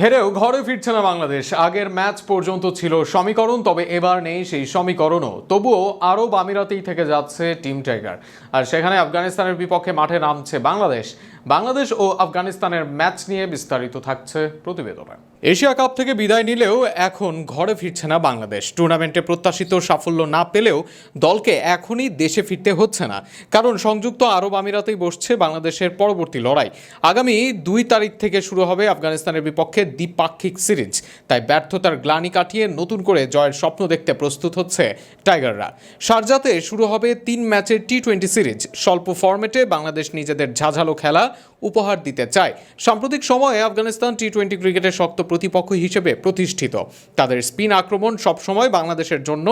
হেরেও ঘরে ফিরছে না বাংলাদেশ। আগের ম্যাচ পর্যন্ত ছিল সমীকরণ, তবে এবার নেই সেই সমীকরণও। তবুও আরব আমিরাতেই থেকে যাচ্ছে টিম টাইগার, আর সেখানে আফগানিস্তানের বিপক্ষে মাঠে নামছে বাংলাদেশ ও আফগানিস্তানের ম্যাচ নিয়ে বিস্তারিত থাকছে প্রতিবেদনে। এশিয়া কাপ থেকে বিদায় নিলেও এখন ঘরে ফিরছে না বাংলাদেশ। টুর্নামেন্টে প্রত্যাশিত সাফল্য না পেলেও দলকে এখনই দেশে ফিরতে হচ্ছে না, কারণ সংযুক্ত আরব আমিরাতেই বসছে বাংলাদেশের পরবর্তী লড়াই। আগামী 2 তারিখ থেকে শুরু হবে আফগানিস্তানের বিপক্ষে দ্বিপাক্ষিক সিরিজ। তাই ব্যর্থতার গ্লানি কাটিয়ে নতুন করে জয়ের স্বপ্ন দেখতে প্রস্তুত হচ্ছে টাইগাররা। শারজাতে শুরু হবে 3 ম্যাচের টি-20 সিরিজ। স্বল্প ফরম্যাটে বাংলাদেশ নিজেদের ঝাঁঝালো খেলা উপহার দিতে চায়। সাম্প্রতিক সময়ে আফগানিস্তান টি-20 ক্রিকেটের শক্ত প্রতিপক্ষ হিসেবে প্রতিষ্ঠিত। তাদের স্পিন আক্রমণ সবসময় বাংলাদেশের জন্য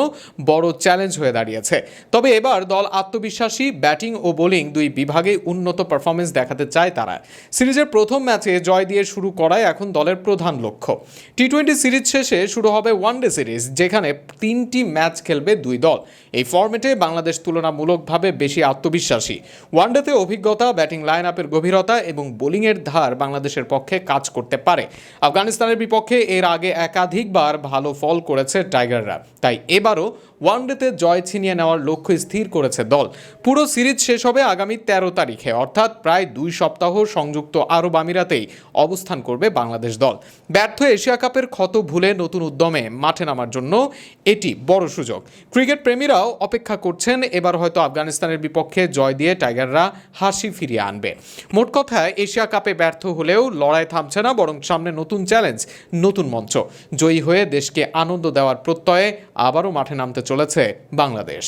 বড় চ্যালেঞ্জ হয়ে দাঁড়িয়েছে। তবে এবার দল আত্মবিশ্বাসী, ব্যাটিং ও বোলিং দুই বিভাগে উন্নত পারফরমেন্স দেখাতে চায় তারা। সিরিজের প্রথম ম্যাচে জয় দিয়ে শুরু করাই এখন দলের প্রধান লক্ষ্য। টি-20 সিরিজ শেষে শুরু হবে ওয়ানডে সিরিজ, যেখানে 3টি ম্যাচ খেলবে দুই দল। এই ফরম্যাটে বাংলাদেশ তুলনামূলকভাবে বেশি আত্মবিশ্বাসী। ওয়ানডেতে অভিজ্ঞতা, ব্যাটিং লাইন আপের গভীরতা এবং বোলিংয়ের ধার বাংলাদেশের পক্ষে কাজ করতে পারে। আফগানিস্তানের বিপক্ষে এর আগে একাধিকবার ভালো ফল করেছে টাইগাররা, তাই এবারও ওয়ানডেতে জয় ছিনিয়ে নেওয়ার লক্ষ্য স্থির করেছে দল। পুরো সিরিজ শেষ হবে আগামী 13 তারিখে, অর্থাৎ প্রায় 2 সপ্তাহ সংযুক্ত আরব আমিরাতেই অবস্থান করবে বাংলাদেশ দল। ব্যর্থ এশিয়া কাপের ক্ষত ভুলে নতুন উদ্যমে মাঠে নামার জন্য এটি বড় সুযোগ। ক্রিকেট প্রেমীরাও অপেক্ষা করছেন, এবার হয়তো আফগানিস্তানের বিপক্ষে জয় দিয়ে টাইগাররা হাসি ফিরিয়ে আনবে। মোট কথা, এশিয়া কাপে ব্যর্থ হলেও লড়াই থামছে না, বরং সামনে নতুন চ্যালেঞ্জ, নতুন মঞ্চ। জয়ী হয়ে দেশকে আনন্দ দেওয়ার প্রত্যয়ে আবারও মাঠে নামতে চলেছে বাংলাদেশ।